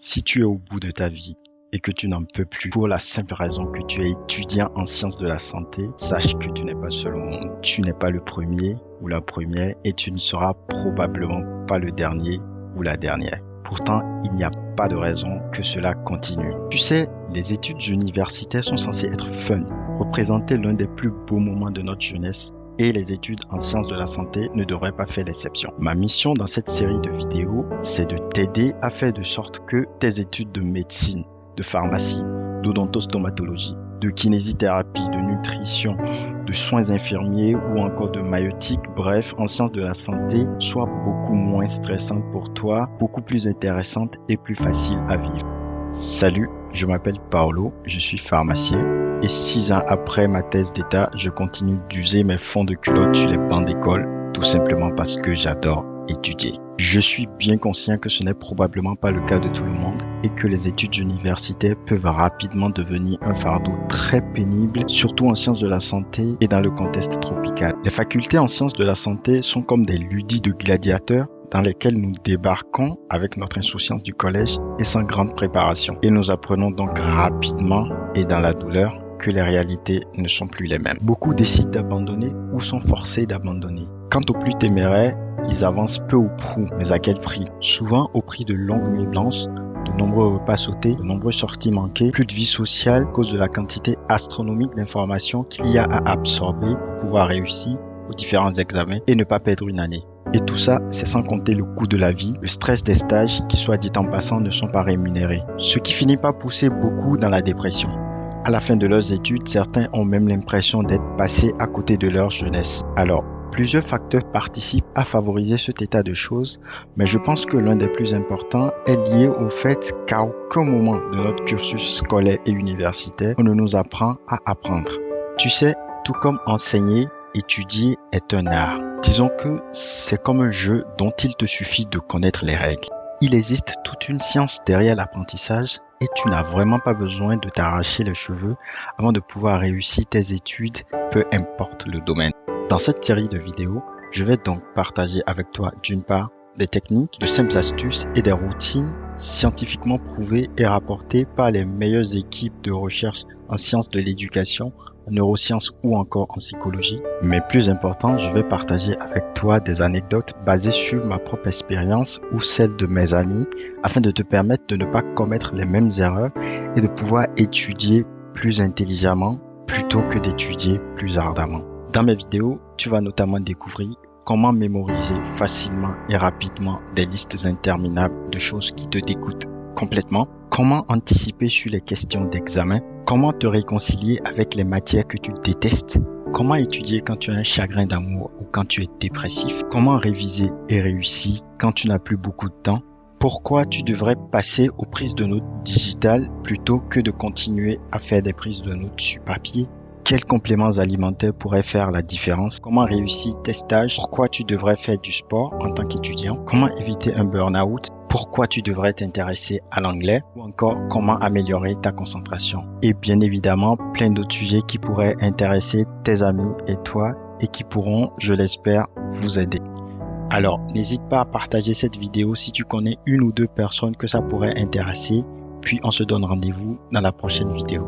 Si tu es au bout de ta vie et que tu n'en peux plus pour la simple raison que tu es étudiant en sciences de la santé, sache que tu n'es pas seul au monde. Tu n'es pas le premier ou la première et tu ne seras probablement pas le dernier ou la dernière. Pourtant, il n'y a pas de raison que cela continue. Tu sais, les études universitaires sont censées être fun, représenter l'un des plus beaux moments de notre jeunesse et les études en sciences de la santé ne devraient pas faire l'exception. Ma mission dans cette série de vidéos, c'est de t'aider à faire de sorte que tes études de médecine, de pharmacie, d'odontostomatologie, de kinésithérapie, de nutrition, de soins infirmiers ou encore de maïeutique, bref, en sciences de la santé, soient beaucoup moins stressantes pour toi, beaucoup plus intéressantes et plus faciles à vivre. Salut, je m'appelle Paolo, je suis pharmacien et 6 ans après ma thèse d'état, je continue d'user mes fonds de culotte sur les bancs d'école, tout simplement parce que j'adore étudier. Je suis bien conscient que ce n'est probablement pas le cas de tout le monde et que les études universitaires peuvent rapidement devenir un fardeau très pénible, surtout en sciences de la santé et dans le contexte tropical. Les facultés en sciences de la santé sont comme des ludis de gladiateurs dans lesquels nous débarquons avec notre insouciance du collège et sans grande préparation. Et nous apprenons donc rapidement et dans la douleur que les réalités ne sont plus les mêmes. Beaucoup décident d'abandonner ou sont forcés d'abandonner. Quant aux plus téméraires, ils avancent peu ou prou, mais à quel prix? Souvent au prix de longues nuits blanches, de nombreux repas sautés, de nombreuses sorties manquées, plus de vie sociale à cause de la quantité astronomique d'informations qu'il y a à absorber pour pouvoir réussir aux différents examens et ne pas perdre une année. Et tout ça, c'est sans compter le coût de la vie, le stress des stages qui, soit dit en passant, ne sont pas rémunérés. Ce qui finit par pousser beaucoup dans la dépression. À la fin de leurs études, certains ont même l'impression d'être passés à côté de leur jeunesse. Alors, plusieurs facteurs participent à favoriser cet état de choses, mais je pense que l'un des plus importants est lié au fait qu'à aucun moment de notre cursus scolaire et universitaire, on ne nous apprend à apprendre. Tu sais, tout comme enseigner, étudier est un art. Disons que c'est comme un jeu dont il te suffit de connaître les règles. Il existe toute une science derrière l'apprentissage et tu n'as vraiment pas besoin de t'arracher les cheveux avant de pouvoir réussir tes études, peu importe le domaine. Dans cette série de vidéos, je vais donc partager avec toi d'une part des techniques, de simples astuces et des routines scientifiquement prouvées et rapportées par les meilleures équipes de recherche en sciences de l'éducation, en neurosciences ou encore en psychologie. Mais plus important, je vais partager avec toi des anecdotes basées sur ma propre expérience ou celle de mes amis afin de te permettre de ne pas commettre les mêmes erreurs et de pouvoir étudier plus intelligemment plutôt que d'étudier plus ardemment. Dans mes vidéos, tu vas notamment découvrir comment mémoriser facilement et rapidement des listes interminables de choses qui te dégoûtent complètement, comment anticiper sur les questions d'examen, comment te réconcilier avec les matières que tu détestes, comment étudier quand tu as un chagrin d'amour ou quand tu es dépressif, comment réviser et réussir quand tu n'as plus beaucoup de temps, pourquoi tu devrais passer aux prises de notes digitales plutôt que de continuer à faire des prises de notes sur papier. Quels compléments alimentaires pourraient faire la différence? Comment réussir tes stages? Pourquoi tu devrais faire du sport en tant qu'étudiant? Comment éviter un burn-out? Pourquoi tu devrais t'intéresser à l'anglais? Ou encore, comment améliorer ta concentration? Et bien évidemment, plein d'autres sujets qui pourraient intéresser tes amis et toi et qui pourront, je l'espère, vous aider. Alors, n'hésite pas à partager cette vidéo si tu connais une ou deux personnes que ça pourrait intéresser. Puis on se donne rendez-vous dans la prochaine vidéo.